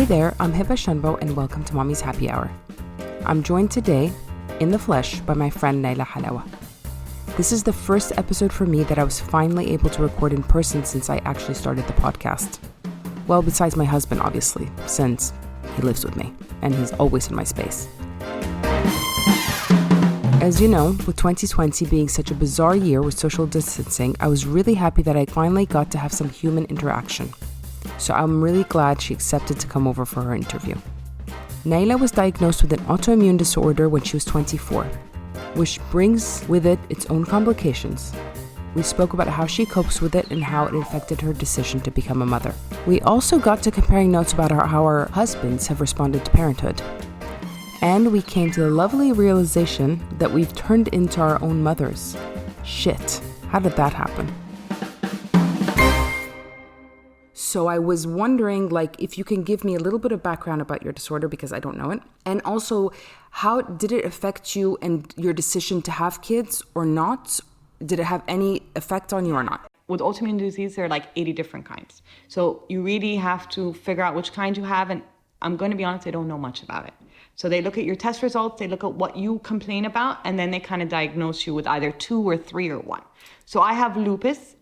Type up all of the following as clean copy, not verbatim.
Hey there, I'm Heba Shunbo and welcome to Mommy's Happy Hour. I'm joined today, in the flesh, by my friend Naila Halawa. This is the first episode for me that I was finally able to record in person since I actually started the podcast. Well, besides my husband, obviously, since he lives with me and he's always in my space. As you know, with 2020 being such a bizarre year with social distancing, I was really happy that I finally got to have some human interaction. So I'm really glad she accepted to come over for her interview. Naila was diagnosed with an autoimmune disorder when she was 24, which brings with it its own complications. We spoke about how she copes with it and how it affected her decision to become a mother. We also got to comparing notes about how our husbands have responded to parenthood. And we came to the lovely realization that we've turned into our own mothers. Shit, how did that happen? So I was wondering, if you can give me a little bit of background about your disorder because I don't know it. And also, how did it affect you and your decision to have kids or not? Did it have any effect on you or not? With autoimmune disease, there are 80 different kinds. So you really have to figure out which kind you have. And I'm going to be honest, I don't know much about it. So they look at your test results, they look at what you complain about, and then they kind of diagnose you with either 2 or 3 or 1. So I have lupus.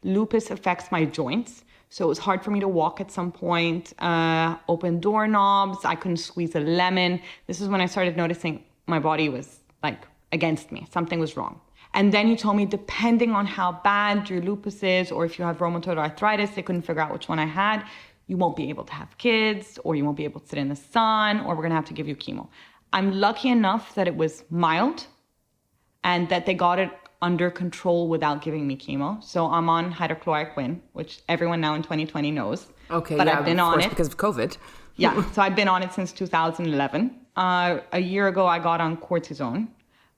Lupus affects my joints. So it was hard for me to walk at some point, open doorknobs. I couldn't squeeze a lemon. This is when I started noticing my body was against me. Something was wrong. And then he told me, depending on how bad your lupus is, or if you have rheumatoid arthritis, they couldn't figure out which one I had. You won't be able to have kids, or you won't be able to sit in the sun, or we're going to have to give you chemo. I'm lucky enough that it was mild and that they got it under control without giving me chemo. So I'm on hydrochloroquine, which everyone now in 2020 knows. Okay, but yeah, I've been of on course, it because of COVID. Yeah, so I've been on it since 2011. A year ago, I got on cortisone,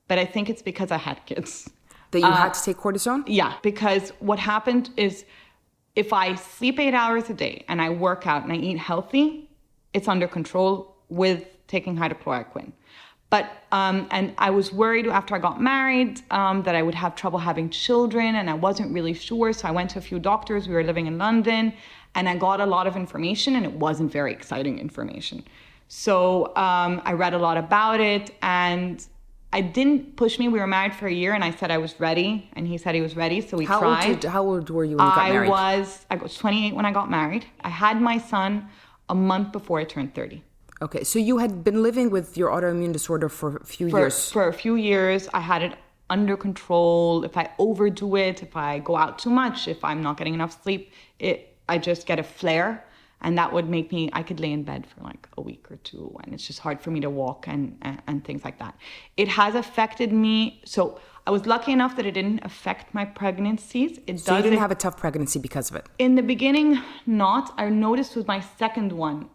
but I think it's because I had kids. That you had to take cortisone? Yeah, because what happened is if I sleep 8 hours a day and I work out and I eat healthy, it's under control with taking hydrochloroquine. But, and I was worried after I got married that I would have trouble having children, and I wasn't really sure. So I went to a few doctors. We were living in London, and I got a lot of information, and it wasn't very exciting information. So I read a lot about it, and I didn't push me. We were married for a year, and I said I was ready, and he said he was ready, so we tried. How old were you when you got married? I was 28 when I got married. I had my son a month before I turned 30. Okay, so you had been living with your autoimmune disorder for a few years. For a few years, I had it under control. If I overdo it, if I go out too much, if I'm not getting enough sleep, I just get a flare. And that would make me, I could lay in bed for a week or two, and it's just hard for me to walk and things like that. It has affected me. So I was lucky enough that it didn't affect my pregnancies. So you didn't have a tough pregnancy because of it? In the beginning, not. I noticed with my second one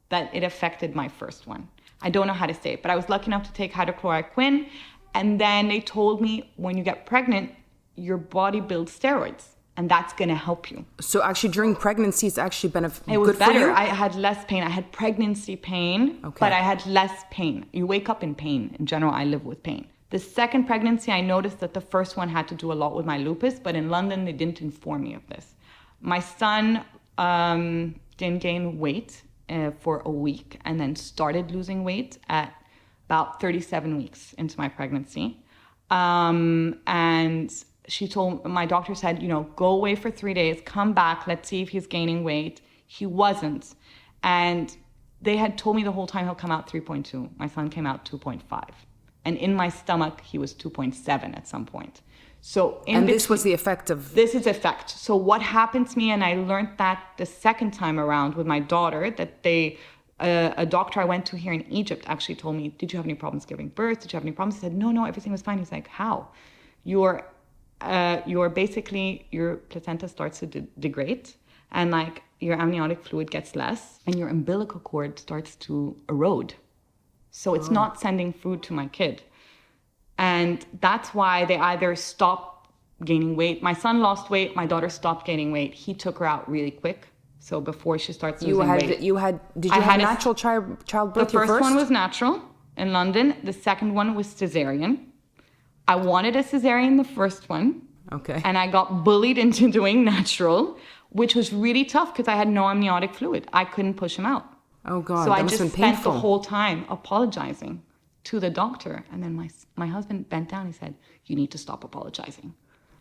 that it affected my first one. I don't know how to say it, but I was lucky enough to take hydrochloroquine. And then they told me when you get pregnant, your body builds steroids. And that's going to help you. So actually during pregnancy, it's actually been it was good better. for you? I had less pain. I had pregnancy pain, but I had less pain. You wake up in pain. In general, I live with pain. The second pregnancy, I noticed that the first one had to do a lot with my lupus, but in London, they didn't inform me of this. My son didn't gain weight for a week and then started losing weight at about 37 weeks into my pregnancy. And my doctor said, go away for 3 days, come back, let's see if he's gaining weight. He wasn't. And they had told me the whole time he'll come out 3.2. My son came out 2.5. And in my stomach, he was 2.7 at some point. So this was the effect of... This is effect. So what happened to me, and I learned that the second time around with my daughter, that a doctor I went to here in Egypt actually told me, did you have any problems giving birth? Did you have any problems? I said, no, everything was fine. He's like, how? Your placenta starts to degrade, and your amniotic fluid gets less, and your umbilical cord starts to erode. So it's not sending food to my kid. And that's why they either stop gaining weight. My son lost weight. My daughter stopped gaining weight. He took her out really quick. So before she starts losing weight. Did you have natural childbirth? The first one was natural in London. The second one was cesarean. I wanted a cesarean, the first one. Okay. And I got bullied into doing natural, which was really tough because I had no amniotic fluid. I couldn't push him out. Oh God, so that I must just have been spent painful. the whole time apologizing to the doctor. And then my husband bent down. He said, "You need to stop apologizing."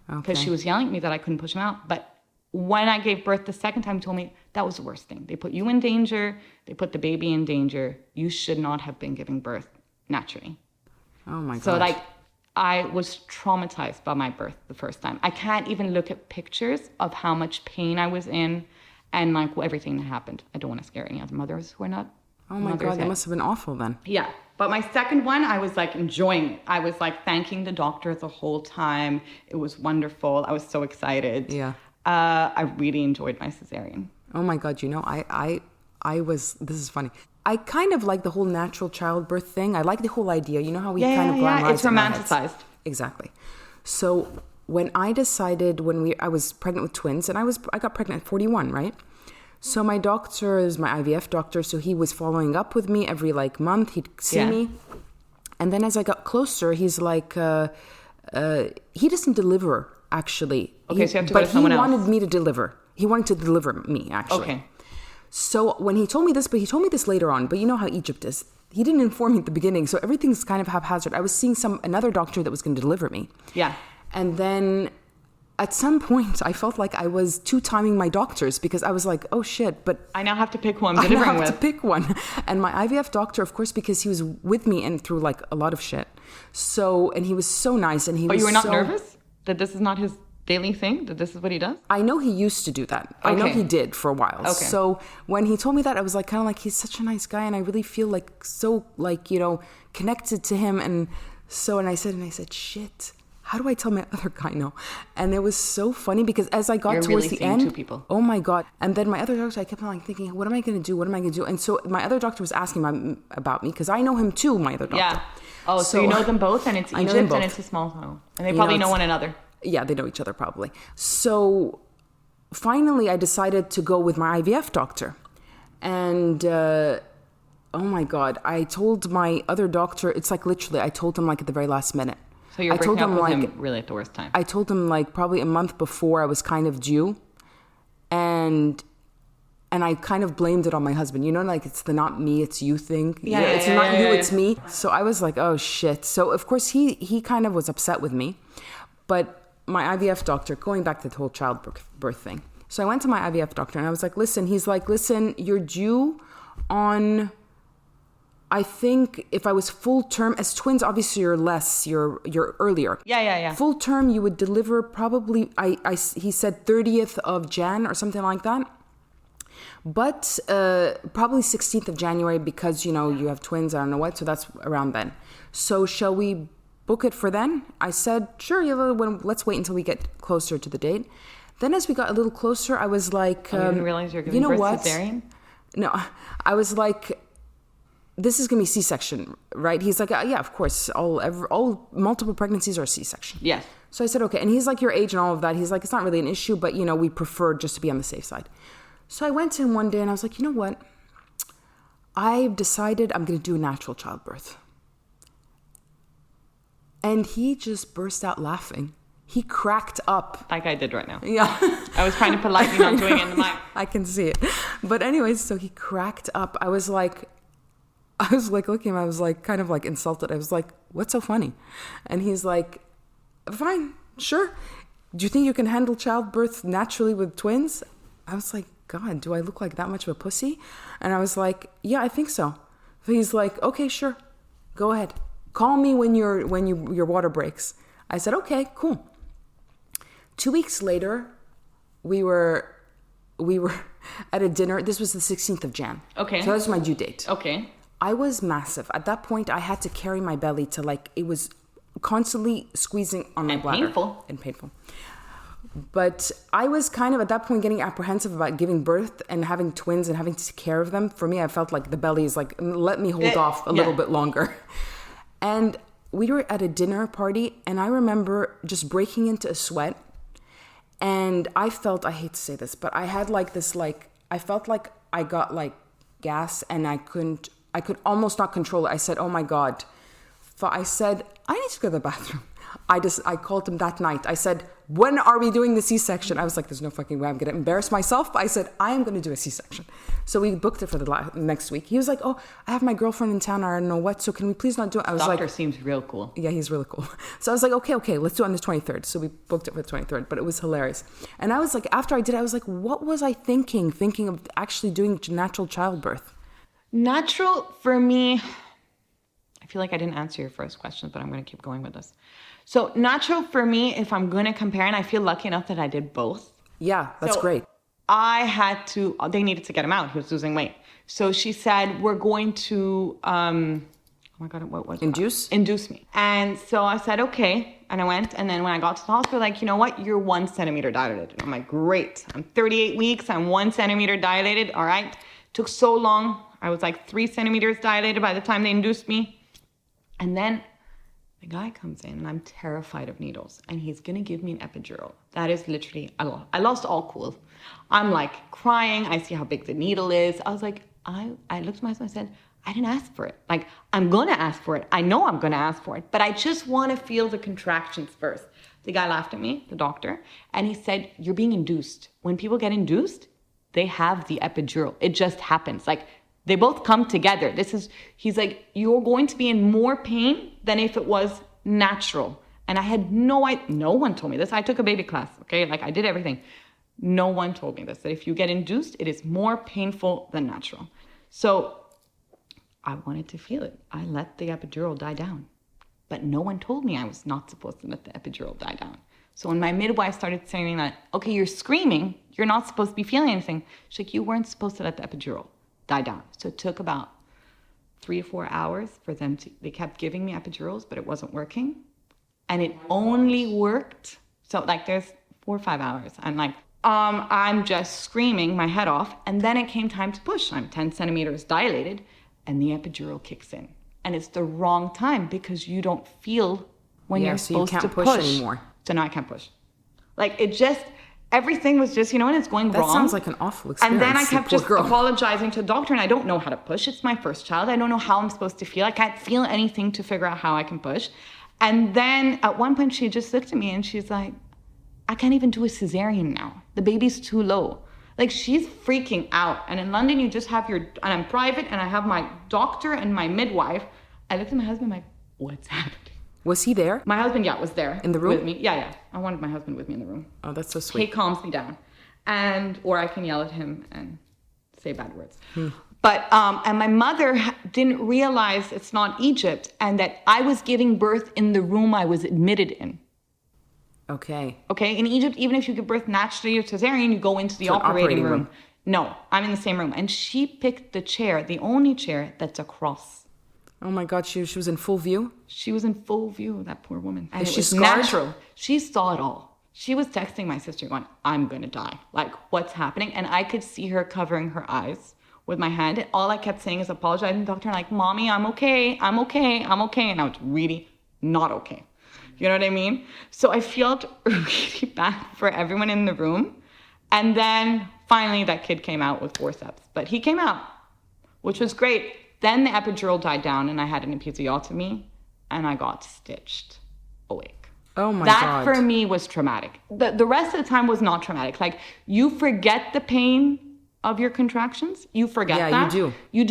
Because she was yelling at me that I couldn't push him out. But when I gave birth the second time, he told me that was the worst thing. They put you in danger. They put the baby in danger. You should not have been giving birth naturally. Oh my God. So like, I was traumatized by my birth the first time. I can't even look at pictures of how much pain I was in and like everything that happened. I don't want to scare any other mothers who are not. Oh my God, that must have been awful then. Yeah. But my second one, I was like enjoying it. I was like thanking the doctor the whole time. It was wonderful. I was so excited. Yeah. I really enjoyed my cesarean. Oh my God, I was, this is funny. I kind of like the whole natural childbirth thing. I like the whole idea. You know how we kind of glamorize it's it in our heads? romanticized. Exactly. So when I decided, I was pregnant with twins, and I got pregnant at 41, right? So my doctor is my IVF doctor, so he was following up with me every like month. He'd see me. And then as I got closer, he's like, he doesn't deliver, actually. Okay, so you have to go to someone else. But he wanted me to deliver. He wanted to deliver me, actually. Okay. So when he told me this, but he told me this later on, but you know how Egypt is. He didn't inform me at the beginning, so everything's kind of haphazard. I was seeing another doctor that was going to deliver me. Yeah. And then at some point, I felt like I was two-timing my doctors because I was like, oh shit, but I now have to pick who I'm delivering with. I have to pick one. And my IVF doctor, of course, because he was with me and through like a lot of shit. So, and he was so nice and he was But you were not nervous that this is not his daily thing, that this is what he does? I know he used to do that. I know he did for a while. Okay. So when he told me that, I was like, kind of like, he's such a nice guy. And I really feel like so like, you know, connected to him. And so, and I said, shit, how do I tell my other guy no? And it was so funny because as I got towards really the seeing end, two people. Oh my God. And then my other doctor, I kept on like thinking, what am I going to do? What am I going to do? And so my other doctor was asking about me because I know him too, my other doctor. Yeah. Oh, so you know them both and it's Egypt and it's a small town. And they probably know one another. Yeah, they know each other probably. So finally, I decided to go with my IVF doctor. And oh my God, I told my other doctor, it's like literally, I told him like at the very last minute. So you're breaking up with him really at the worst time. I told him like probably a month before I was kind of due. And I kind of blamed it on my husband. You know, like it's the not me, it's you thing. It's not you, it's me. So I was like, oh shit. So of course he kind of was upset with me. But my IVF doctor, going back to the whole childbirth thing. So I went to my IVF doctor and I was like, listen, you're due on, I think if I was full term, as twins, obviously you're less, you're earlier. Yeah. Full term, you would deliver probably, he said 30th of Jan or something like that. But probably 16th of January because, you know, you have twins, I don't know what. So that's around then. So shall we book it for then? I said, sure, let's wait until we get closer to the date. Then as we got a little closer, I was like... you didn't realize you were giving birth cesarean? No, I was like, this is going to be C-section, right? He's like, yeah, of course, all multiple pregnancies are C-section. Yes. So I said, okay. And he's like, your age and all of that. He's like, it's not really an issue, but, you know, we prefer just to be on the safe side. So I went to him one day and I was like, you know what? I've decided I'm going to do a natural childbirth. And he just burst out laughing. He cracked up. Like I did right now. Yeah. I was trying to politely not doing it in the mic. I can see it. But anyways, so he cracked up. I was like looking at him. I was like kind of like insulted. I was like, what's so funny? And he's like, fine, sure. Do you think you can handle childbirth naturally with twins? I was like, God, do I look like that much of a pussy? And I was like, yeah, I think so. So he's like, okay, sure. Go ahead. Call me when your water breaks. I said, okay, cool. 2 weeks later, we were at a dinner. This was the 16th of Jan. Okay. So that was my due date. Okay. I was massive. At that point, I had to carry my belly to like, it was constantly squeezing on my bladder. And painful. But I was kind of at that point getting apprehensive about giving birth and having twins and having to take care of them. For me, I felt like the belly is like, let me hold off a little bit longer. And we were at a dinner party and I remember just breaking into a sweat. And I hate to say this, but I had like this, like, I felt like I got like gas and I could almost not control it. I said, oh my God. I said, I need to go to the bathroom. I called him that night. I said, when are we doing the C-section? I was like, there's no fucking way I'm going to embarrass myself. But I said, I am going to do a C-section. So we booked it for the next week. He was like, oh, I have my girlfriend in town. I don't know what. So can we please not do it? I was Doctor seems real cool. Yeah, he's really cool. So I was like, okay, let's do it on the 23rd. So we booked it for the 23rd, but it was hilarious. And I was like, after I did it, I was like, what was I thinking of actually doing natural childbirth? Natural for me, I feel like I didn't answer your first question, but I'm going to keep going with this. So natural for me, if I'm going to compare, and I feel lucky enough that I did both. Yeah, that's great. They needed to get him out. He was losing weight. So she said, we're going to, oh my God, what was it? Induce me. And so I said, okay. And I went. And then when I got to the hospital, like, you know what? You're 1 centimeter dilated. And I'm like, great. I'm 38 weeks. I'm 1 centimeter dilated. All right. Took so long. I was like 3 centimeters dilated by the time they induced me. And then the guy comes in and I'm terrified of needles and he's going to give me an epidural. That is literally, I lost all cool. I'm like crying. I see how big the needle is. I was like, I looked at myself and I said, I didn't ask for it. Like, I'm going to ask for it. I know I'm going to ask for it, but I just want to feel the contractions first. The guy laughed at me, the doctor, and he said, you're being induced. When people get induced, they have the epidural. It just happens. Like, they both come together. He's like, you're going to be in more pain than if it was natural. And I had no one told me this. I took a baby class, okay? Like, I did everything. No one told me this, that if you get induced, it is more painful than natural. So I wanted to feel it. I let the epidural die down. But no one told me I was not supposed to let the epidural die down. So when my midwife started saying that, okay, you're screaming, you're not supposed to be feeling anything. She's like, you weren't supposed to let the epidural die down. So it took about 3 to 4 hours for them they kept giving me epidurals, but it wasn't working. And it only worked. So like there's 4 or 5 hours. I'm like, I'm just screaming my head off. And then it came time to push. I'm 10 centimeters dilated and the epidural kicks in. And it's the wrong time because you don't feel when you're supposed to push anymore. So now I can't push. Like it just, everything was just, when it's going wrong. That sounds like an awful experience. And then I kept just apologizing to the doctor and I don't know how to push. It's my first child. I don't know how I'm supposed to feel. I can't feel anything to figure out how I can push. And then at one point she just looked at me and she's like, I can't even do a cesarean now. The baby's too low. Like she's freaking out. And in London, you just have and I'm private and I have my doctor and my midwife. I looked at my husband like, what's happening? Was he there? My husband, was there. In the room? With me. Yeah. I wanted my husband with me in the room. Oh, that's so sweet. He calms me down. Or I can yell at him and say bad words. But, and my mother didn't realize it's not Egypt and that I was giving birth in the room I was admitted in. Okay. In Egypt, even if you give birth naturally or cesarean, you go into the operating room. No, I'm in the same room. And she picked the chair, the only chair that's across. Oh my God, she was in full view? She was in full view, that poor woman. And Is she was scarred? Natural. She saw it all. She was texting my sister going, I'm going to die. Like, what's happening? And I could see her covering her eyes with my hand. And all I kept saying is apologizing to the doctor, like, Mommy, I'm okay. I'm okay. I'm okay. And I was really not okay. You know what I mean? So I felt really bad for everyone in the room. And then finally that kid came out with forceps. But he came out, which was great. Then the epidural died down and I had an episiotomy and I got stitched awake. Oh my God. That for me was traumatic. The rest of the time was not traumatic. Like you forget the pain of your contractions. You forget that. Yeah, you do. You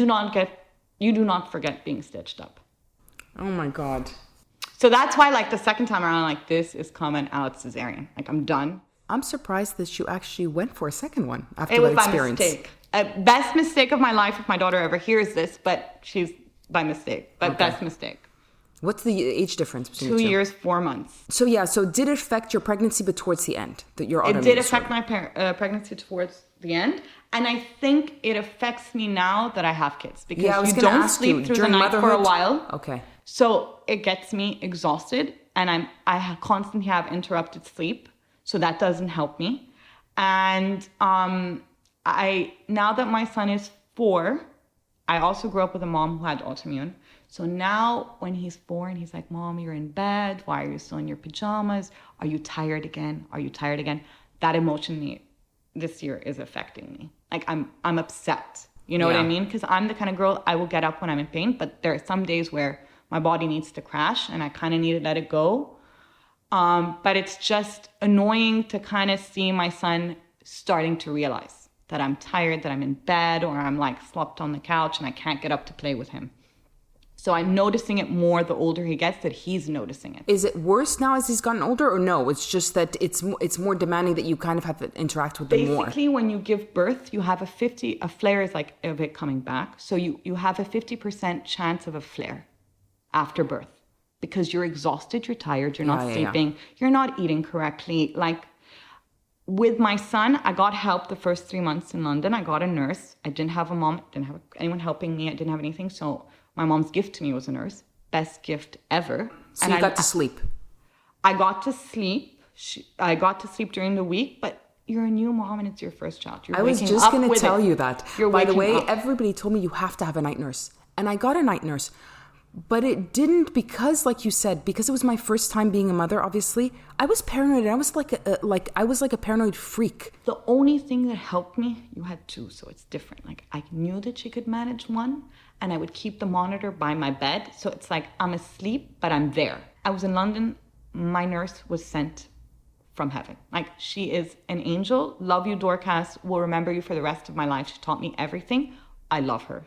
do not forget being stitched up. Oh my God. So that's why like the second time around, like this is coming out cesarean. Like I'm done. I'm surprised that you actually went for a second one after that experience. It was by mistake. Best mistake of my life if my daughter ever hears this, but she's by mistake. But best mistake. What's the age difference between 2 the two? 2 years, 4 months. So did it affect your pregnancy, but towards the end? It did affect my pregnancy towards the end. And I think it affects me now that I have kids. Because you don't sleep through the night for a while. Okay. So it gets me exhausted. And I constantly have interrupted sleep. So that doesn't help me. And now that my son is 4, I also grew up with a mom who had autoimmune. So now when he's 4 and he's like, Mom, you're in bed. Why are you still in your pajamas? Are you tired again? Are you tired again? That emotionally this year is affecting me. Like I'm upset. You know what I mean? Because I'm the kind of girl, I will get up when I'm in pain. But there are some days where my body needs to crash and I kind of need to let it go. But it's just annoying to kind of see my son starting to realize that I'm tired, that I'm in bed, or I'm like slumped on the couch and I can't get up to play with him. So I'm noticing it more the older he gets, that he's noticing it. Is it worse now as he's gotten older, or no? It's just that it's more demanding, that you kind of have to interact with them more. Basically, when you give birth, you have a flare is like of it coming back. So you have a 50% chance of a flare after birth because you're exhausted, you're tired, you're not sleeping, you're not eating correctly. Like with my son, I got help the first 3 months in London. I got a nurse. I didn't have a mom, didn't have anyone helping me. I didn't have anything. So my mom's gift to me was a nurse. Best gift ever. So you got to sleep. I got to sleep. I got to sleep during the week, but you're a new mom and it's your first child. I was just going to tell you that. By the way, everybody told me you have to have a night nurse. And I got a night nurse. But it didn't, because, like you said, because it was my first time being a mother, obviously, I was paranoid. I was like a paranoid freak. The only thing that helped me, you had two, so it's different. Like, I knew that she could manage one, and I would keep the monitor by my bed. So it's like I'm asleep, but I'm there. I was in London. My nurse was sent from heaven. Like, she is an angel. Love you, Dorcas. Will remember you for the rest of my life. She taught me everything. I love her.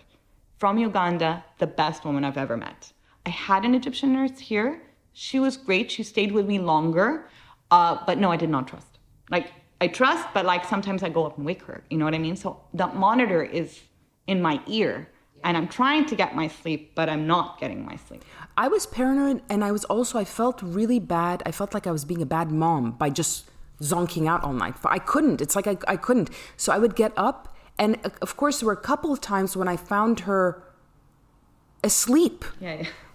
From Uganda, the best woman I've ever met. I had an Egyptian nurse here. She was great. She stayed with me longer. But no, I did not trust. Like, I trust, but like sometimes I go up and wake her. You know what I mean? So the monitor is in my ear. And I'm trying to get my sleep, but I'm not getting my sleep. I was paranoid, and I felt really bad. I felt like I was being a bad mom by just zonking out all night. But I couldn't. It's like I couldn't. So I would get up. And of course, there were a couple of times when I found her asleep,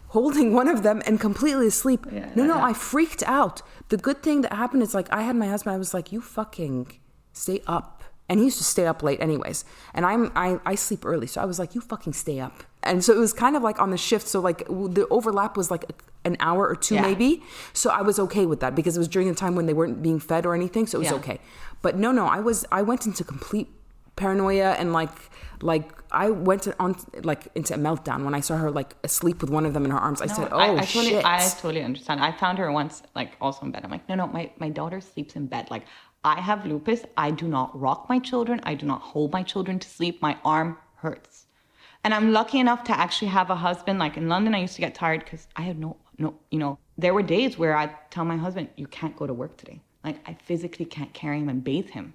holding one of them and completely asleep. I freaked out. The good thing that happened is, like, I had my husband, I was like, you fucking stay up. And he used to stay up late anyways. And I sleep early. So I was like, you fucking stay up. And so it was kind of like on the shift. So like the overlap was like an hour or two maybe. So I was okay with that because it was during the time when they weren't being fed or anything. So it was okay. But no, I went into complete paranoia, and like I went on like into a meltdown when I saw her like asleep with one of them in her arms. I said, shit. I totally understand. I found her once like also in bed. I'm like, no, my daughter sleeps in bed. Like, I have lupus. I do not rock my children. I do not hold my children to sleep. My arm hurts. And I'm lucky enough to actually have a husband. Like in London, I used to get tired because I had no, there were days where I'd tell my husband, you can't go to work today. Like, I physically can't carry him and bathe him.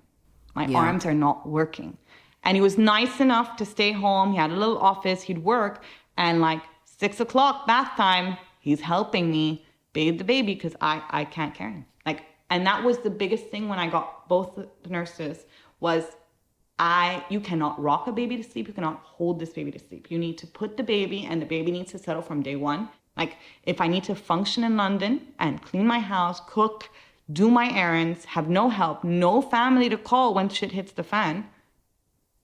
My arms are not working. And he was nice enough to stay home. He had a little office. He'd work. And like 6 o'clock bath time, he's helping me bathe the baby because I can't carry him. Like, and that was the biggest thing when I got both the nurses was you cannot rock a baby to sleep. You cannot hold this baby to sleep. You need to put the baby, and the baby needs to settle from day one. Like, if I need to function in London and clean my house, cook, do my errands, have no help, no family to call when shit hits the fan,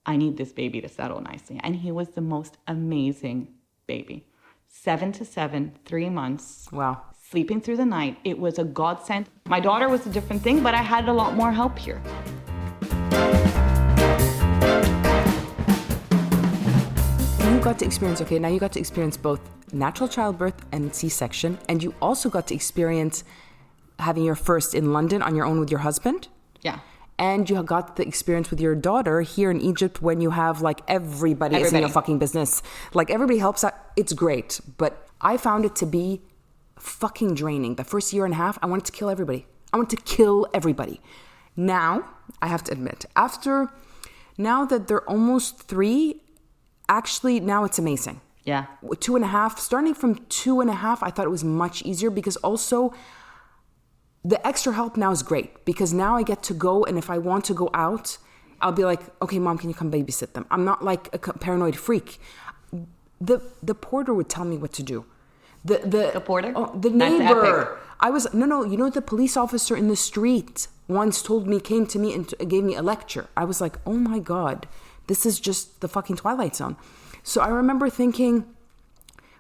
I need this baby to settle nicely. And he was the most amazing baby. 7 to 7, 3 months. Wow. Sleeping through the night. It was a godsend. My daughter was a different thing, but I had a lot more help here. You got to experience both natural childbirth and C-section, and you also got to experience having your first in London on your own with your husband. Yeah. And you got the experience with your daughter here in Egypt when you have like everybody is in your fucking business. Like, everybody helps out. It's great. But I found it to be fucking draining. The first year and a half, I wanted to kill everybody. Now, I have to admit, now that they're almost 3, actually now it's amazing. Yeah. 2.5, starting from 2.5, I thought it was much easier because also the extra help now is great because now I get to go, and if I want to go out, I'll be like, okay, Mom, can you come babysit them? I'm not like a paranoid freak. The porter would tell me what to do. The porter? Oh, the neighbor. I was, the police officer in the street once came to me and gave me a lecture. I was like, oh my God, this is just the fucking Twilight Zone. So I remember thinking,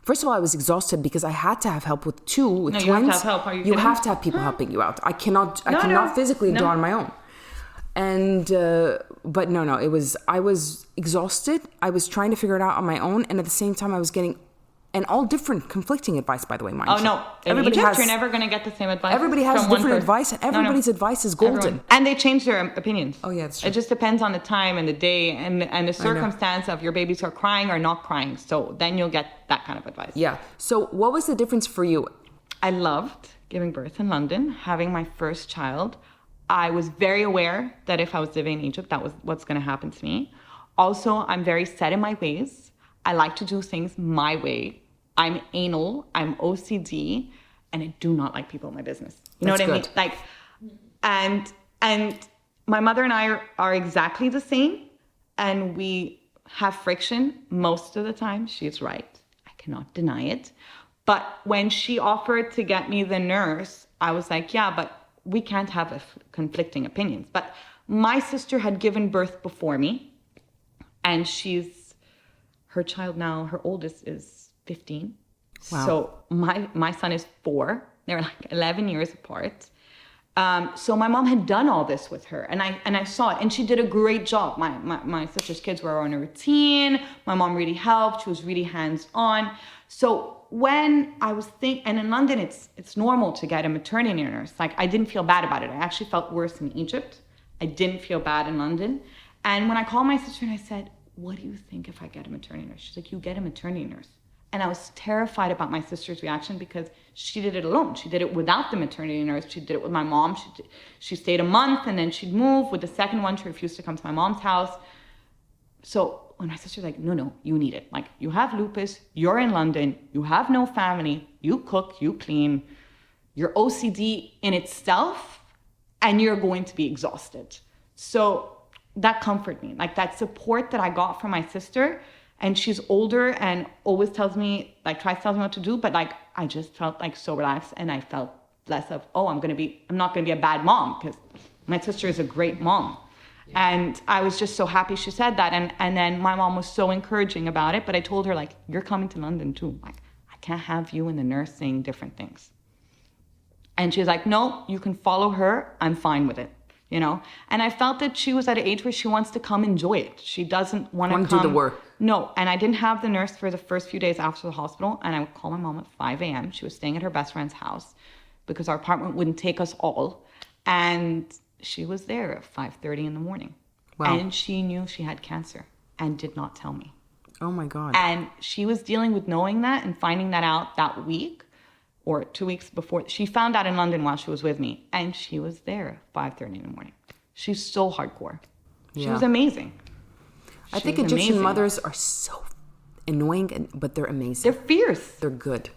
first of all, I was exhausted because I had to have help with twins. You have to have help. Are you kidding? Have to have people helping you out. I cannot physically do it on my own. And, but I was exhausted. I was trying to figure it out on my own. And at the same time, I was getting And all different conflicting advice, by the way, mind you. Oh, no. In Egypt, you're never going to get the same advice. Everybody has different advice, and everybody's advice is golden. Everyone. And they change their opinions. Oh, yeah, that's true. It just depends on the time and the day and the circumstance of your babies are crying or not crying. So then you'll get that kind of advice. Yeah. So what was the difference for you? I loved giving birth in London, having my first child. I was very aware that if I was living in Egypt, that was what's going to happen to me. Also, I'm very set in my ways. I like to do things my way. I'm anal, I'm OCD, and I do not like people in my business. You know what I mean? Like, and my mother and I are exactly the same, and we have friction most of the time. She's right. I cannot deny it. But when she offered to get me the nurse, I was like, yeah, but we can't have conflicting opinions. But my sister had given birth before me, and her child now, her oldest is 15. Wow. So my son is 4. They're like 11 years apart. So my mom had done all this with her, and I saw it, and she did a great job. My sister's kids were on a routine. My mom really helped. She was really hands-on. So when I was and in London, it's normal to get a maternity nurse. Like, I didn't feel bad about it. I actually felt worse in Egypt. I didn't feel bad in London. And when I called my sister and I said, what do you think if I get a maternity nurse? She's like, you get a maternity nurse. And I was terrified about my sister's reaction because she did it alone. She did it without the maternity nurse. She did it with my mom. She stayed a month and then she'd move. With the second one, she refused to come to my mom's house. So when my sister's like, no, you need it. Like, you have lupus, you're in London, you have no family, you cook, you clean, you're OCD in itself, and you're going to be exhausted. So that comforted me. Like, that support that I got from my sister. And she's older and always tries to tell me what to do. But like, I just felt like so relaxed, and I felt less of, I'm not going to be a bad mom, because my sister is a great mom. Yeah. And I was just so happy she said that. And then my mom was so encouraging about it. But I told her, like, you're coming to London too. Like, I can't have you and the nurse saying different things. And she's like, no, you can follow her. I'm fine with it. You know, and I felt that she was at an age where she wants to come enjoy it. She doesn't want to come do the work. No, and I didn't have the nurse for the first few days after the hospital, and I would call my mom at 5 a.m. She was staying at her best friend's house because our apartment wouldn't take us all, and she was there at 5:30 in the morning. Wow. And she knew she had cancer and did not tell me. Oh my God. And she was dealing with knowing that and finding that out that week. Or 2 weeks before. She found out in London while she was with me. And she was there at 5:30 in the morning. She's so hardcore. She was amazing. I think Egyptian mothers are so annoying, but they're amazing. They're fierce. They're good.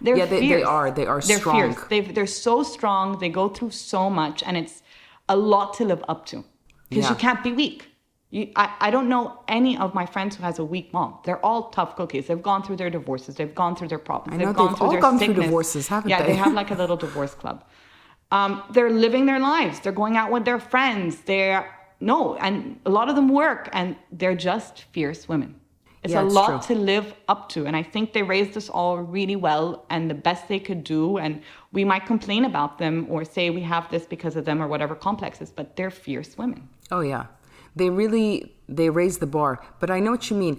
They're fierce. They are. They're strong. Fierce. They're so strong. They go through so much. And it's a lot to live up to. Because you can't be weak. I don't know any of my friends who has a weak mom. They're all tough cookies. They've gone through their divorces. They've gone through their problems. I know they've all gone through divorces, haven't they? Yeah, they have like a little divorce club. They're living their lives. They're going out with their friends. And a lot of them work, and they're just fierce women. It's a lot to live up to. And I think they raised us all really well and the best they could do. And we might complain about them or say we have this because of them or whatever complexes, but they're fierce women. Oh, yeah. They raise the bar. But I know what you mean.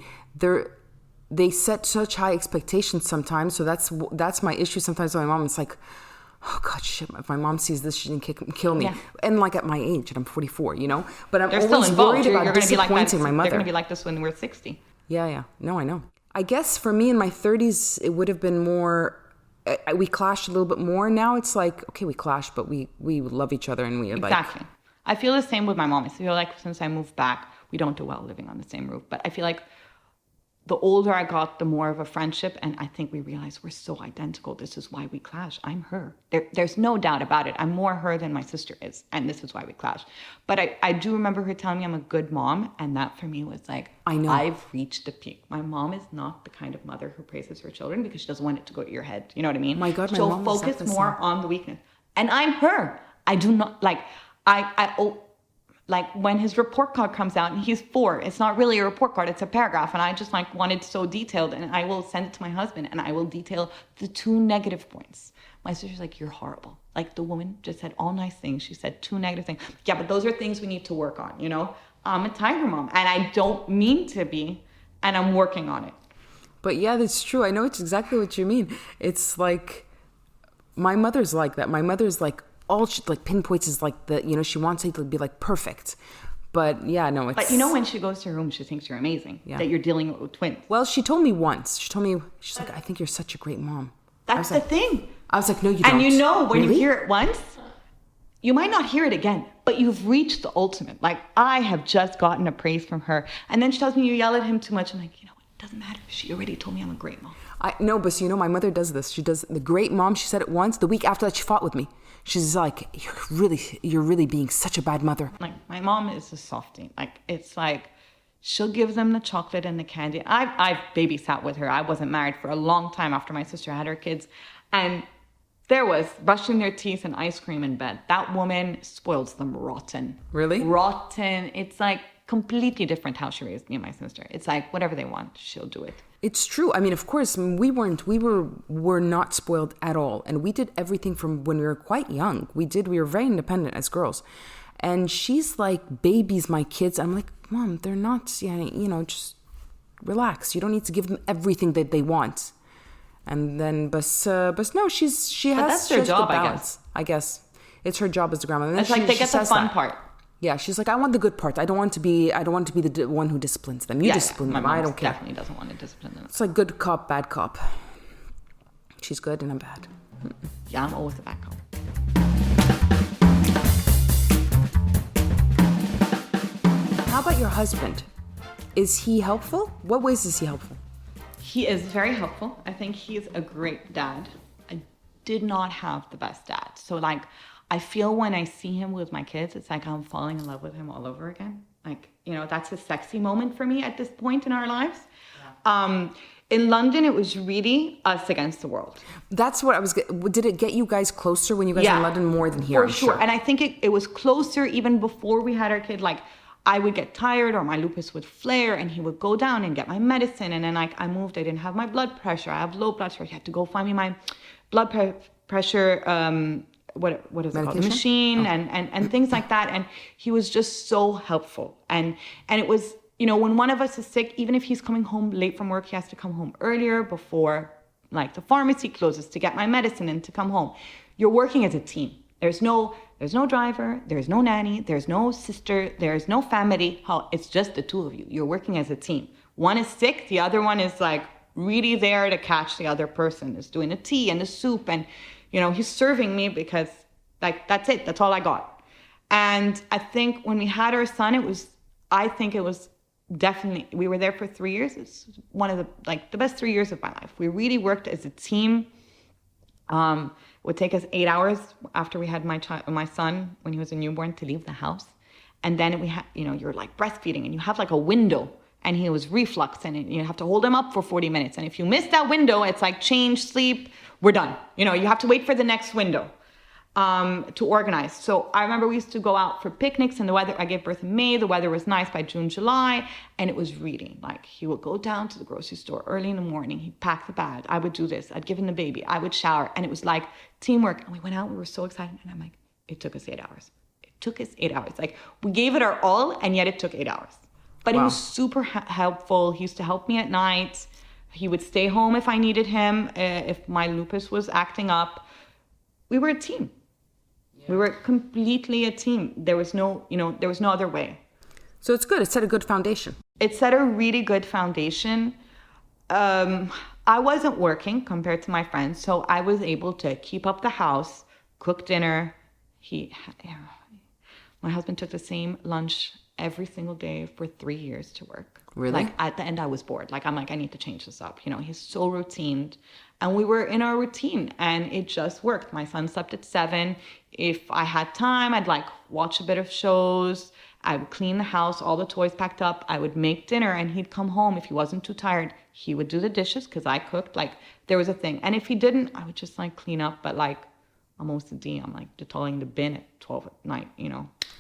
They set such high expectations sometimes. So that's my issue sometimes with my mom. It's like, oh God, shit, if my mom sees this, she can kill me. Yeah. And like at my age, and I'm 44, you know? But I'm always worried about disappointing my mother. They're going to be like this when we're 60. Yeah. No, I know. I guess for me in my 30s, it would have been more, we clashed a little bit more. Now it's like, okay, we clash, but we love each other and we are Exactly. I feel the same with my mom. I feel like since I moved back, we don't do well living on the same roof. But I feel like the older I got, the more of a friendship. And I think we realized we're so identical. This is why we clash. I'm her. There's no doubt about it. I'm more her than my sister is. And this is why we clash. But I do remember her telling me I'm a good mom. And that for me was like, I know I've reached the peak. My mom is not the kind of mother who praises her children because she doesn't want it to go to your head. You know what I mean? My God, my She'll mom focus more on the weakness. And I'm her. I do not like... Like when his report card comes out and he's 4, it's not really a report card, it's a paragraph. And I just like want it so detailed, and I will send it to my husband and I will detail the 2 negative points. My sister's like, you're horrible. Like, the woman just said all nice things. She said 2 negative things. Yeah, but those are things we need to work on, you know? I'm a tiger mom and I don't mean to be, and I'm working on it. But yeah, that's true. I know it's exactly what you mean. It's like, my mother's like that. My mother's like, all she like pinpoints is like the, she wants it to be like perfect. But yeah, no, it's... But when she goes to her room, she thinks you're amazing. Yeah. That you're dealing with twins. Well, she told me once. She's like, I think you're such a great mom. That's the thing. I was like, no, you don't. And when really? you hear it once, you might not hear it again, but you've reached the ultimate. Like, I have just gotten a praise from her. And then she tells me you yell at him too much. I'm like, it doesn't matter. She already told me I'm a great mom. No, but my mother does this. She does the great mom. She said it once. The week after that, she fought with me. She's like, you're really being such a bad mother. Like, my mom is a softie. Like, it's like, she'll give them the chocolate and the candy. I've babysat with her. I wasn't married for a long time after my sister had her kids. And there was brushing their teeth and ice cream in bed. That woman spoils them rotten. Really? Rotten. It's like completely different how she raised me and my sister. It's like whatever they want, she'll do it. It's true. I mean, of course, we were not spoiled at all. And we did everything from when we were quite young. We were very independent as girls. And she's like, babies, my kids. I'm like, Mom, they're not, just relax. You don't need to give them everything that they want. And then, but no, she has that's their job, I guess. It's her job as the grandmother. It's like they get the fun part. Yeah, she's like, I want the good part. I don't want to be the one who disciplines them. You discipline them. I don't care. Definitely doesn't want to discipline them. It's like good cop, bad cop. She's good and I'm bad. Yeah, I'm always a bad cop. How about your husband? Is he helpful? What ways is he helpful? He is very helpful. I think he's a great dad. I did not have the best dad. So like, I feel when I see him with my kids, it's like I'm falling in love with him all over again. Like, that's a sexy moment for me at this point in our lives. Yeah. In London, it was really us against the world. That's what did it get you guys closer when you guys were in London more than here? For sure. And I think it was closer even before we had our kid. Like, I would get tired or my lupus would flare and he would go down and get my medicine. And then I moved, I didn't have my blood pressure. I have low blood pressure. I had to go find me my blood pressure, what is it called? Machine and things like that. And he was just so helpful. And it was, when one of us is sick, even if he's coming home late from work, he has to come home earlier before like the pharmacy closes to get my medicine and to come home. You're working as a team. There's no driver, there's no nanny, there's no sister, there's no family. It's just the two of you. You're working as a team. One is sick, the other one is like really there to catch the other person, is doing the tea and the soup. And, he's serving me because like, that's it. That's all I got. And I think when we had our son, it was definitely, we were there for 3 years. It's one of the best 3 years of my life. We really worked as a team. It would take us 8 hours after we had my son when he was a newborn to leave the house. And then we had, you're like breastfeeding and you have like a window and he was reflux and you have to hold him up for 40 minutes. And if you miss that window, it's like change, sleep, we're done. You have to wait for the next window. To organize. So I remember we used to go out for picnics and the weather, I gave birth in May, the weather was nice by June, July, and it was really like he would go down to the grocery store early in the morning, he'd pack the bag, I would do this, I'd give him the baby, I would shower, and it was like teamwork. And we went out, we were so excited, and I'm like, it took us 8 hours. It took us 8 hours. Like, we gave it our all, and yet it took 8 hours. But He was super helpful. He used to help me at night. He would stay home if I needed him, if my lupus was acting up. We were a team. We were completely a team. There was no other way. So it's good. It set a good foundation. It set a really good foundation. I wasn't working compared to my friends, so I was able to keep up the house, cook dinner. My husband took the same lunch every single day for 3 years to work. Really? Like, at the end, I was bored. Like, I'm like, I need to change this up. He's so routined. And we were in our routine, and it just worked. My son slept at 7. If I had time, I'd like watch a bit of shows. I would clean the house, all the toys packed up. I would make dinner, and he'd come home. If he wasn't too tired, he would do the dishes because I cooked. Like, there was a thing. And if he didn't, I would just like clean up. But like, I'm OCD. I'm like detailing the bin at 12 at night,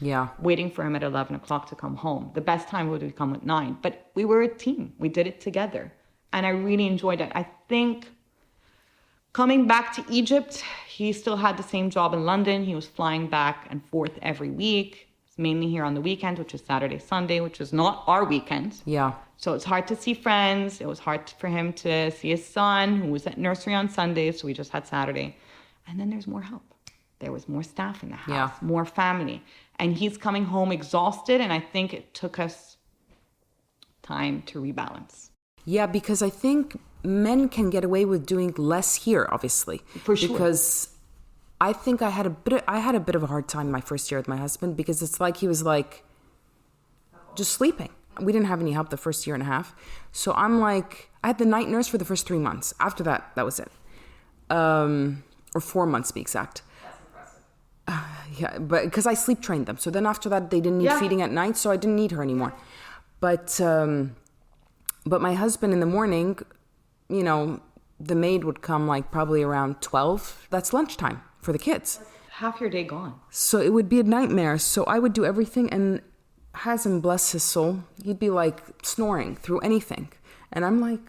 Yeah. Waiting for him at 11 o'clock to come home. The best time would come at 9. But we were a team. We did it together. And I really enjoyed it. I think coming back to Egypt, he still had the same job in London. He was flying back and forth every week. mainly here on the weekend, which is Saturday, Sunday, which is not our weekends. Yeah. So it's hard to see friends. It was hard for him to see his son, who was at nursery on Sundays. So we just had Saturday. And then there's more help. There was more staff in the house, more family. And he's coming home exhausted. And I think it took us time to rebalance. Yeah, because I think men can get away with doing less here, obviously. For sure. Because I think I had a bit of a hard time my first year with my husband, because it's like he was like just sleeping. We didn't have any help the first year and a half. So I'm like, I had the night nurse for the first 3 months. After that, that was it. Or 4 months to be exact. That's impressive. Yeah, but because I sleep trained them. So then after that, they didn't need feeding at night, so I didn't need her anymore. But my husband in the morning, you know, the maid would come like probably around 12. That's lunchtime for the kids. Half your day gone. So it would be a nightmare. So I would do everything, and Hazem, bless his soul, he'd be like snoring through anything. And I'm like,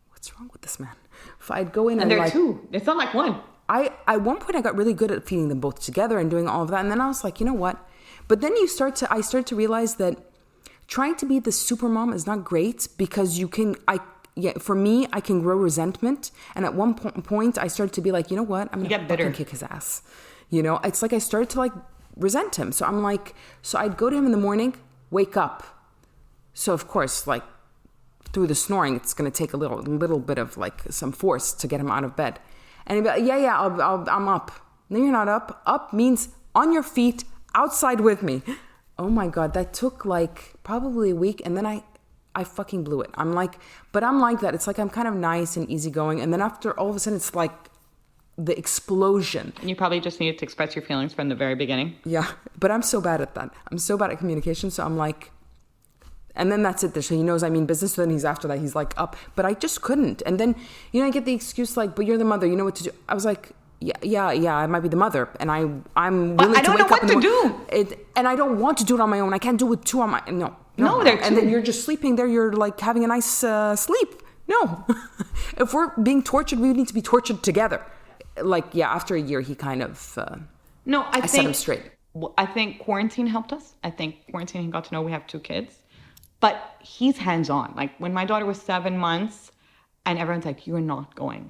what's wrong with this man? If I'd go in and they're like... two. It's not like one. At one point I got really good at feeding them both together and doing all of that. And then I was like, you know what? But then I start to realize that trying to be the super mom is not great, because for me, I can grow resentment. And at one point I started to be like, you know what? I'm going to fucking kick his ass. You know, it's like I started to like resent him. So I'm like, so I'd go to him in the morning, wake up. So of course, like through the snoring, it's going to take a little bit of like some force to get him out of bed. And he'd be like, yeah, I'm up. No, you're not up. Up means on your feet, outside with me. Oh my God, that took like probably a week. And then I fucking blew it. I'm like that. It's like I'm kind of nice and easygoing. And then after all of a sudden, it's like the explosion. And you probably just needed to express your feelings from the very beginning. Yeah, but I'm so bad at that. I'm so bad at communication. So I'm like, and then that's it. So he knows I mean business. So then after that, he's like up. But I just couldn't. And then, you know, I get the excuse like, but you're the mother. You know what to do. I was like, yeah, I might be the mother. And I'm willing to wake up. I don't know what to do. And I don't want to do it on my own. I can't do it with two on my... No, they're two. And then you're just sleeping there. You're like having a nice sleep. No. If we're being tortured, we need to be tortured together. Like, yeah, after a year, he kind of... I set him straight. I think quarantine helped us. I think quarantine, he got to know we have 2 kids. But he's hands-on. Like, when my daughter was 7 months, and everyone's like, you're not going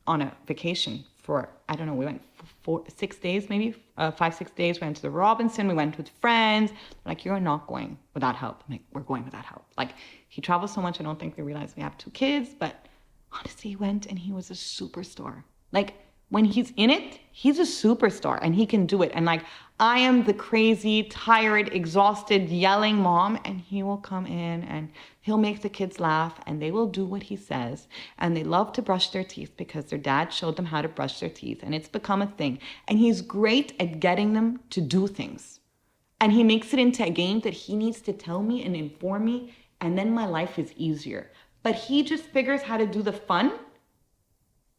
on a vacation for, I don't know, we went for 6 days, maybe 5-6 days. We went to the Robinson. We went with friends. Like, you're not going without help. I'm like, we're going without help. Like, he travels so much, I don't think we realize we have 2 kids. But honestly, he went and he was a superstar. Like, when he's in it, he's a superstar and he can do it. And like, I am the crazy, tired, exhausted, yelling mom, and he will come in and he'll make the kids laugh and they will do what he says. And they love to brush their teeth because their dad showed them how to brush their teeth, and it's become a thing. And he's great at getting them to do things. And he makes it into a game that he needs to tell me and inform me, and then my life is easier. But he just figures how to do the fun,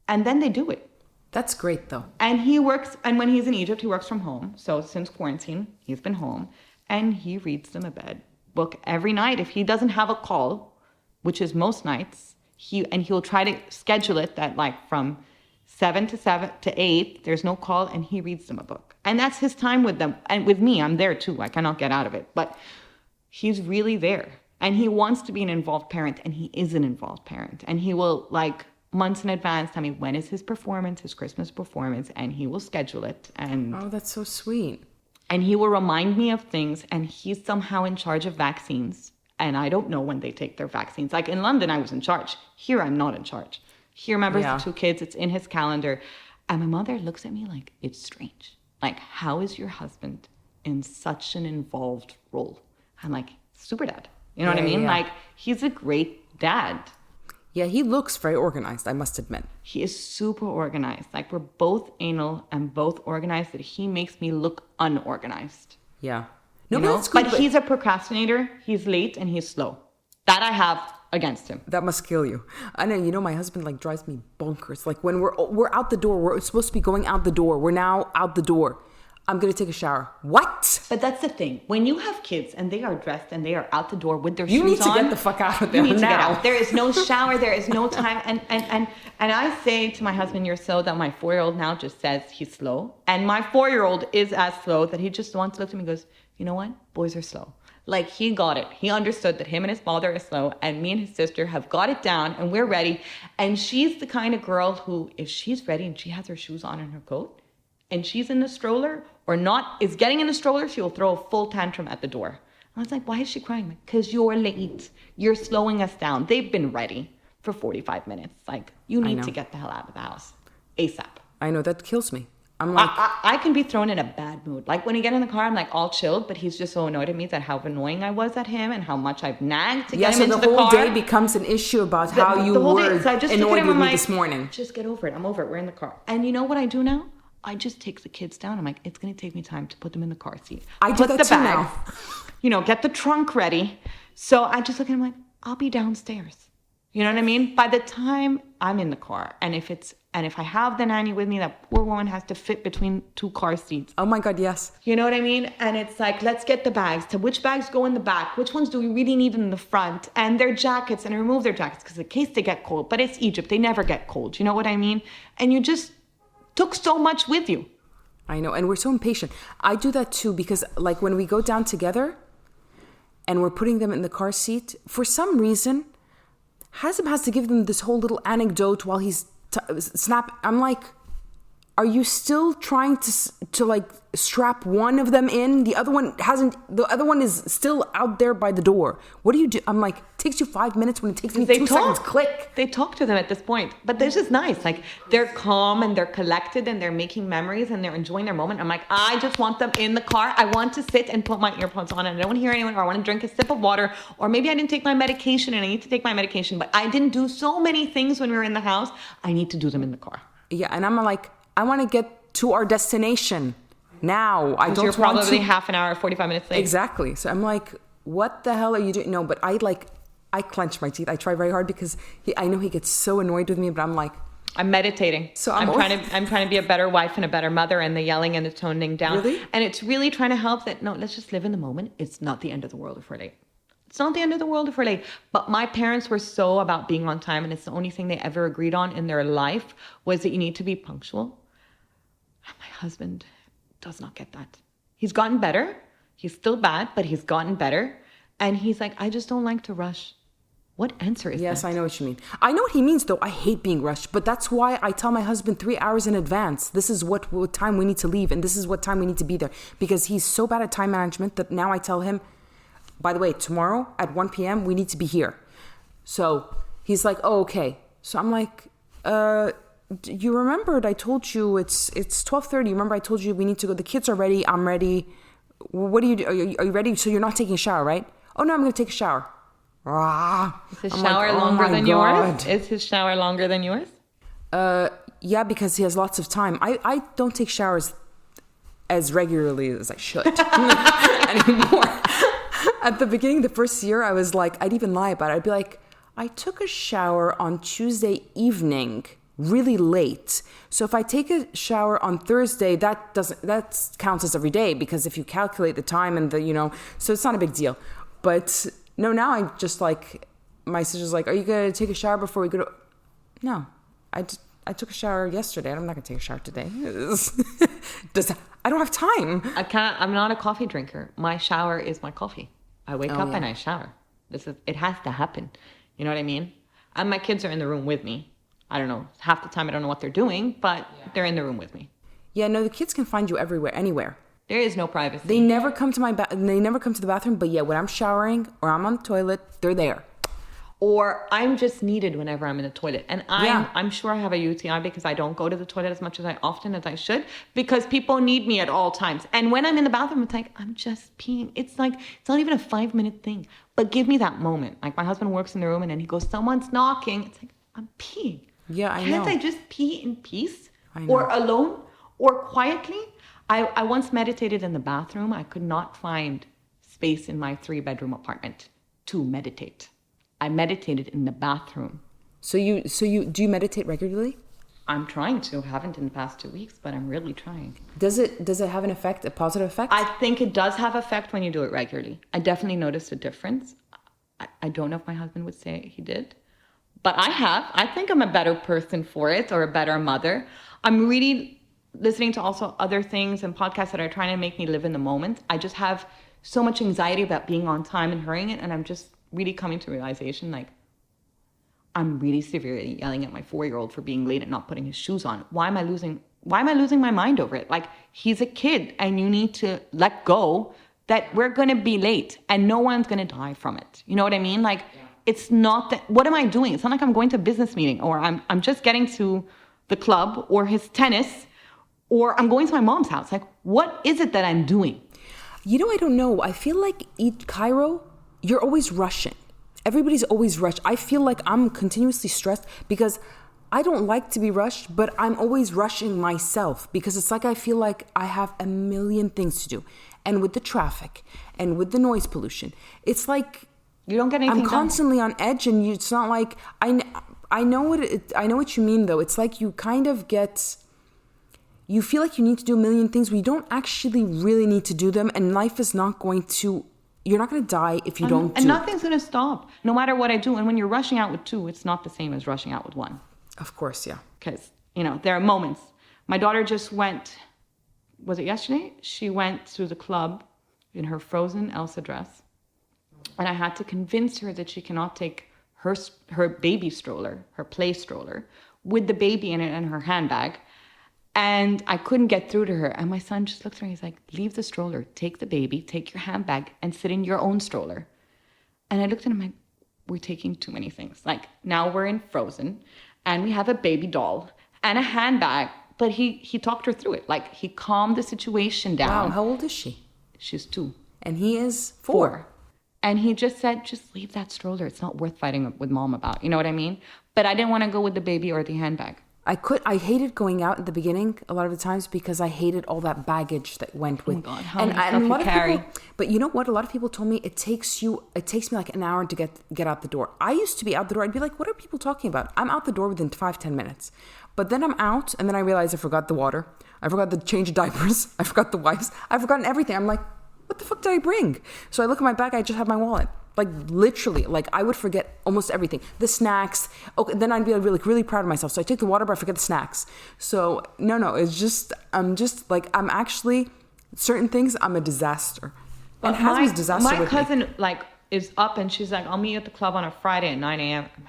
and then they do it. That's great, though. And he works, and when he's in Egypt, he works from home. So since quarantine, he's been home, and he reads them a book every night. If he doesn't have a call, which is most nights, he'll try to schedule it that like from 7 to 8, there's no call, and he reads them a book. And that's his time with them. And with me, I'm there too. I cannot get out of it. But he's really there. And he wants to be an involved parent, and he is an involved parent. And he will like... months in advance tell me when is his performance, his Christmas performance, and he will schedule it. And oh, that's so sweet. And he will remind me of things, and he's somehow in charge of vaccines, and I don't know when they take their vaccines. Like in London, I was in charge. Here, I'm not in charge. He remembers the 2 kids. It's in his calendar. And my mother looks at me like, it's strange. Like, how is your husband in such an involved role? I'm like, super dad. You know what I mean? Yeah. Like, he's a great dad. Yeah, he looks very organized, I must admit. He is super organized. Like, we're both anal and both organized, that he makes me look unorganized. Yeah. No, but that's good. But he's a procrastinator. He's late and he's slow. That I have against him. That must kill you. I know, you know, my husband like drives me bonkers. Like when we're out the door, we're supposed to be going out the door. We're now out the door. I'm going to take a shower. What? But that's the thing. When you have kids and they are dressed and they are out the door with their You shoes need to on, get the fuck out of there now. you need to get out. There is no shower. There is no time. And I say to my husband, you're slow, that my 4-year-old now just says he's slow. And my 4-year-old is as slow that he just wants to look at me and goes, you know what? Boys are slow. Like, he got it. He understood that him and his father are slow, and me and his sister have got it down, and we're ready. And she's the kind of girl who, if she's ready and she has her shoes on and her coat, and she's in the stroller or not, is getting in the stroller, she will throw a full tantrum at the door. I was like, why is she crying? Because you're late. You're slowing us down. They've been ready for 45 minutes. Like, you need to get the hell out of the house ASAP. I know, that kills me. I'm like, I can be thrown in a bad mood. Like, when you get in the car, I'm like all chilled, but he's just so annoyed at me that how annoying I was at him and how much I've nagged to get him into the car. the whole day becomes an issue about how you were annoyed with me this morning. Just get over it. I'm over it. We're in the car. And you know what I do now? I just take the kids down. I'm like, it's going to take me time to put them in the car seat. I do that too now. Get the trunk ready. So I just look at him like, I'll be downstairs. You know what I mean? By the time I'm in the car, and if I have the nanny with me, that poor woman has to fit between 2 car seats. Oh my God, yes. You know what I mean? And it's like, let's get the bags. To which bags go in the back? Which ones do we really need in the front? And their jackets, and remove their jackets because in case they get cold. But it's Egypt. They never get cold. You know what I mean? And you just took so much with you. I know. And we're so impatient. I do that too because like when we go down together and we're putting them in the car seat, for some reason, Hazem has to give them this whole little anecdote while he's I'm like, are you still trying to like strap one of them in? The other one hasn't. The other one is still out there by the door. What do you do? I'm like, it takes you 5 minutes when it takes me 2 seconds. Click. They talk to them at this point, but this is nice. Like, they're calm and they're collected and they're making memories and they're enjoying their moment. I'm like, I just want them in the car. I want to sit and put my earpods on and I don't want to hear anyone, or I want to drink a sip of water, or maybe I didn't take my medication and I need to take my medication, but I didn't do so many things when we were in the house. I need to do them in the car. Yeah, and I'm like, I want to get to our destination now. I don't you're probably half an hour, 45 minutes late. Exactly. So I'm like, what the hell are you doing? No, but I clench my teeth. I try very hard because I know he gets so annoyed with me, but I'm like, I'm meditating. So I'm trying to be a better wife and a better mother, and the yelling and the toning down. Really? And it's really trying to help that, no, let's just live in the moment. It's not the end of the world if we're late. It's not the end of the world if we're late. But my parents were so about being on time, and it's the only thing they ever agreed on in their life was that you need to be punctual. My husband does not get that. He's gotten better. He's still bad, but he's gotten better. And he's like, I just don't like to rush. What answer is that? Yes, I know what you mean. I know what he means, though. I hate being rushed. But that's why I tell my husband 3 hours in advance, this is what time we need to leave, and this is what time we need to be there. Because he's so bad at time management that now I tell him, by the way, tomorrow at 1 p.m., we need to be here. So he's like, oh, okay. So I'm like, you remembered I told you it's 12:30. Remember I told you we need to go. The kids are ready. I'm ready. What do you do? Are you ready? So you're not taking a shower, right? Oh, no, I'm going to take a shower. Is his shower longer than yours? Is his shower longer than yours? Yeah, because he has lots of time. I don't take showers as regularly as I should anymore. At the beginning, the first year, I was like, I'd even lie about it. I'd be like, I took a shower on Tuesday evening, really late. So if I take a shower on Thursday, that counts as every day, because if you calculate the time and so it's not a big deal. But no, now I'm just like, my sister's like, are you going to take a shower before we go to... No, I took a shower yesterday. I'm not going to take a shower today. I don't have time. I'm not a coffee drinker. My shower is my coffee. I wake up and I shower. It has to happen. You know what I mean? And my kids are in the room with me. I don't know. Half the time I don't know what they're doing, but they're in the room with me. Yeah, no, the kids can find you everywhere, anywhere. There is no privacy. They never come to they never come to the bathroom, but yeah, when I'm showering or I'm on the toilet, they're there. Or I'm just needed whenever I'm in the toilet. And I'm sure I have a UTI because I don't go to the toilet as much as I should, because people need me at all times. And when I'm in the bathroom, it's like, I'm just peeing. It's like, it's not even a 5-minute thing, but give me that moment. Like, my husband works in the room and then he goes, someone's knocking. It's like, I'm peeing. Yeah, I know. Can't I just pee in peace or alone or quietly? I once meditated in the bathroom. I could not find space in my 3-bedroom apartment to meditate. I meditated in the bathroom. So do you meditate regularly? I'm trying to. Haven't in the past 2 weeks, but I'm really trying. Does it have an effect, a positive effect? I think it does have effect when you do it regularly. I definitely noticed a difference. I don't know if my husband would say he did, but I have. I think I'm a better person for it, or a better mother. I'm really listening to also other things and podcasts that are trying to make me live in the moment. I just have so much anxiety about being on time and hurrying it, and I'm just really coming to realization, like, I'm really severely yelling at my 4-year-old for being late and not putting his shoes on. Why am I losing my mind over it? Like, he's a kid, and you need to let go that we're going to be late and no one's going to die from it. You know what I mean? Like, it's not that, what am I doing? It's not like I'm going to a business meeting, or I'm just getting to the club or his tennis, or I'm going to my mom's house. Like, what is it that I'm doing? You know, I don't know. I feel like Cairo, you're always rushing. Everybody's always rushed. I feel like I'm continuously stressed because I don't like to be rushed, but I'm always rushing myself because it's like I feel like I have a million things to do. And with the traffic and with the noise pollution, it's like you don't get anything I'm constantly on edge, and it's not like I know what you mean though. It's like you kind of you feel like you need to do a million things, but you don't actually really need to do them, and life is not going to. You're not going to die if you don't do it. And nothing's going to stop, no matter what I do. And when you're rushing out with 2, it's not the same as rushing out with 1. Of course, yeah. Because, there are moments. My daughter just went, was it yesterday? She went to the club in her frozen Elsa dress. And I had to convince her that she cannot take her baby stroller, her play stroller, with the baby in it and her handbag. And I couldn't get through to her. And my son just looked at her. He's like, leave the stroller, take the baby, take your handbag, and sit in your own stroller. And I looked at him like, we're taking too many things. Like, now we're in Frozen, and we have a baby doll and a handbag. But he talked her through it. Like, he calmed the situation down. Wow, how old is she? She's 2. And he is 4. And he just said, just leave that stroller. It's not worth fighting with mom about. You know what I mean? But I didn't want to go with the baby or the handbag. I hated going out at the beginning a lot of the times because I hated all that baggage that went with. Oh my God, how many stuff you carry. But you know what? A lot of people told me it takes me like an hour to get out the door. I used to be out the door. I'd be like, what are people talking about? I'm out the door within 5-10 minutes. But then I'm out, and then I realize I forgot the water. I forgot to change diapers. I forgot the wipes. I've forgotten everything. I'm like, what the fuck did I bring? So I look at my bag. I just have my wallet. Like, literally, like, I would forget almost everything. The snacks. Okay, then I'd be like really proud of myself. So I take the water, but I forget the snacks. So no, it's just, I'm actually, certain things, I'm a disaster. And Hasbi's disaster with me. My cousin, like, is up, and she's like, I'll meet you at the club on a Friday at 9 a.m. I'm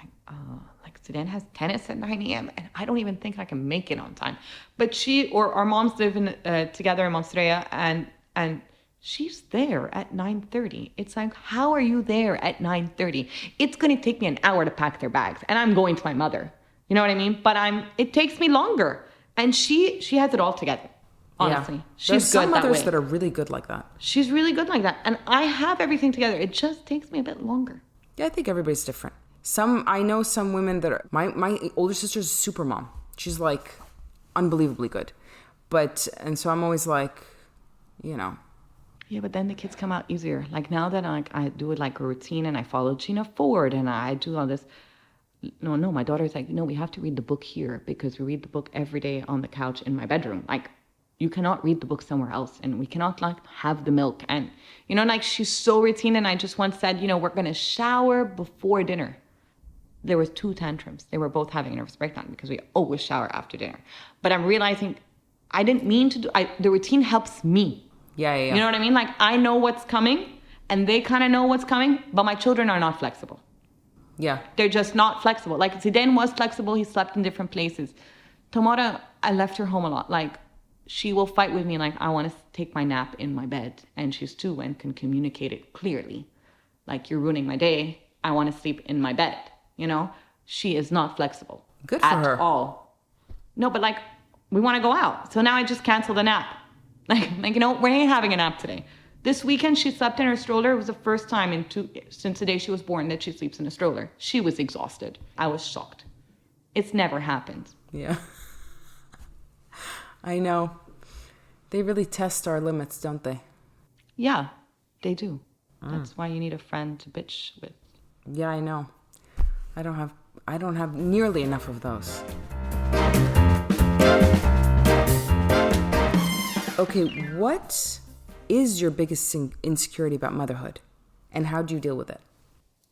like, Zidane has tennis at 9 a.m. and I don't even think I can make it on time. But our moms live together in Monstrea, and she's there at 9:30. It's like, how are you there at 9:30? It's going to take me an hour to pack their bags, and I'm going to my mother. You know what I mean? But it takes me longer. And she has it all together. Honestly. Yeah. She's There's some good mothers that are really good like that. She's really good like that. And I have everything together. It just takes me a bit longer. Yeah, I think everybody's different. I know some women that are, my older sister's a super mom. She's like unbelievably good. And so I'm always like, Yeah, but then the kids come out easier. Like, now that I do it like a routine, and I follow Gina Ford, and I do all this. No, my daughter's like, no, we have to read the book here, because we read the book every day on the couch in my bedroom. Like, you cannot read the book somewhere else, and we cannot like have the milk. And, like, she's so routine. And I just once said, we're going to shower before dinner. There was 2 tantrums. They were both having a nervous breakdown because we always shower after dinner. But I'm realizing I didn't mean to the routine helps me. Yeah. You know what I mean? Like, I know what's coming, and they kind of know what's coming, but my children are not flexible. Yeah. They're just not flexible. Like, Zidane was flexible. He slept in different places. Tamara, I left her home a lot. Like, she will fight with me, like, I want to take my nap in my bed. And she's 2 and can communicate it clearly. Like, you're ruining my day. I want to sleep in my bed. She is not flexible. Good for her. At all. No, but like, we want to go out. So now I just canceled the nap. Like, we ain't having a nap today. This weekend, she slept in her stroller. It was the first time since the day she was born that she sleeps in a stroller. She was exhausted. I was shocked. It's never happened. Yeah. I know. They really test our limits, don't they? Yeah, they do. That's why you need a friend to bitch with. Yeah, I know. I don't have nearly enough of those. Okay, what is your biggest insecurity about motherhood, and how do you deal with it?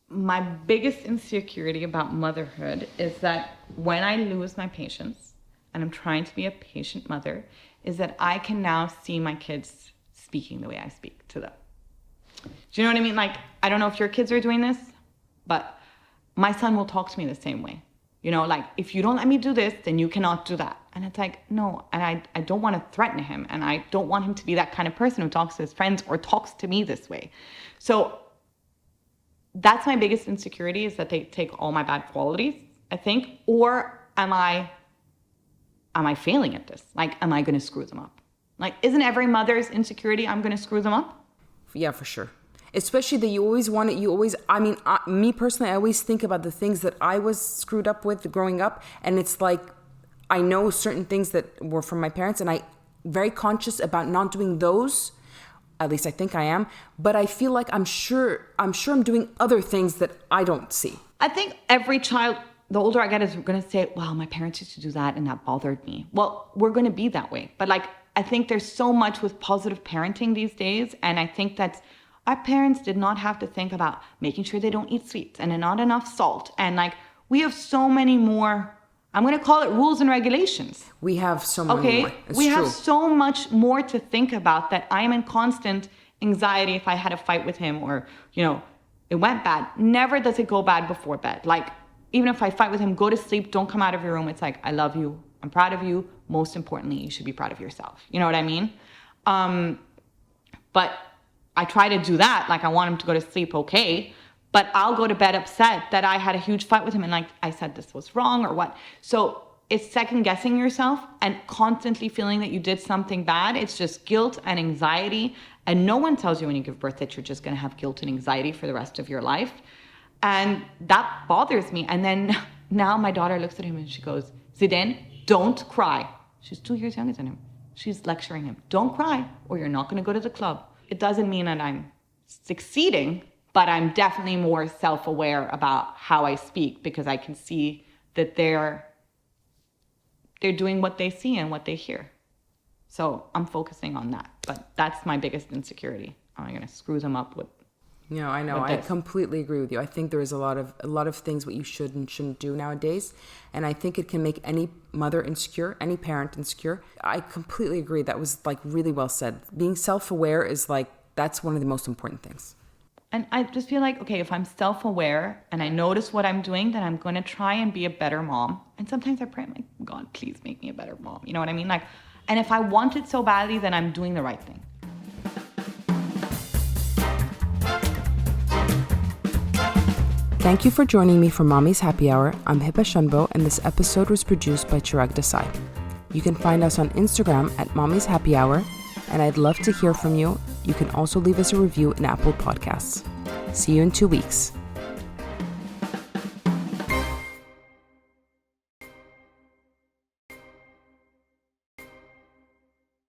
My biggest insecurity about motherhood is that when I lose my patience, and I'm trying to be a patient mother, is that I can now see my kids speaking the way I speak to them. Do you know what I mean? Like, I don't know if your kids are doing this, but my son will talk to me the same way. You know, like, if you don't let me do this, then you cannot do that. And it's like, no, and I don't want to threaten him, and I don't want him to be that kind of person who talks to his friends or talks to me this way. So that's my biggest insecurity, is that they take all my bad qualities, I think. Or am I failing at this? Like, am I going to screw them up? Like, isn't every mother's insecurity, I'm going to screw them up? Yeah, for sure. Especially that you always want it, me personally, I always think about the things that I was screwed up with growing up. And it's like, I know certain things that were from my parents, and I'm very conscious about not doing those. At least I think I am. But I feel like I'm sure I'm doing other things that I don't see. I think every child, the older I get, is going to say, wow, my parents used to do that and that bothered me. Well, we're going to be that way. But like, I think there's so much with positive parenting these days. And I think that our parents did not have to think about making sure they don't eat sweets and not enough salt. And like, we have so many more, I'm going to call it rules and regulations. We have so many more. We have so much more to think about, that I am in constant anxiety if I had a fight with him, or, you know, it went bad. Never does it go bad before bed. Like, even if I fight with him, go to sleep, don't come out of your room. It's like, I love you, I'm proud of you. Most importantly, you should be proud of yourself. You know what I mean? But I try to do that. Like, I want him to go to sleep okay, but I'll go to bed upset that I had a huge fight with him and like, I said this was wrong or what. So it's second guessing yourself and constantly feeling that you did something bad. It's just guilt and anxiety. And no one tells you when you give birth that you're just going to have guilt and anxiety for the rest of your life. And that bothers me. And then now my daughter looks at him and she goes, Zidane, don't cry. She's 2 years younger than him. She's lecturing him. Don't cry or you're not going to go to the club. It doesn't mean that I'm succeeding, but I'm definitely more self-aware about how I speak, because I can see that they're doing what they see and what they hear. So I'm focusing on that. But that's my biggest insecurity. Am I going to screw them up with? No, I know. I completely agree with you. I think there is a lot of things what you should and shouldn't do nowadays. And I think it can make any mother insecure, any parent insecure. I completely agree. That was like really well said. Being self-aware is like, that's one of the most important things. And I just feel like, okay, if I'm self-aware and I notice what I'm doing, then I'm going to try and be a better mom. And sometimes I pray, I'm like, God, please make me a better mom. You know what I mean? Like, and if I want it so badly, then I'm doing the right thing. Thank you for joining me for Mommy's Happy Hour. I'm Heba Shunbo, and this episode was produced by Chirag Desai. You can find us on Instagram at Mommy's Happy Hour, and I'd love to hear from you. You can also leave us a review in Apple Podcasts. See you in 2 weeks.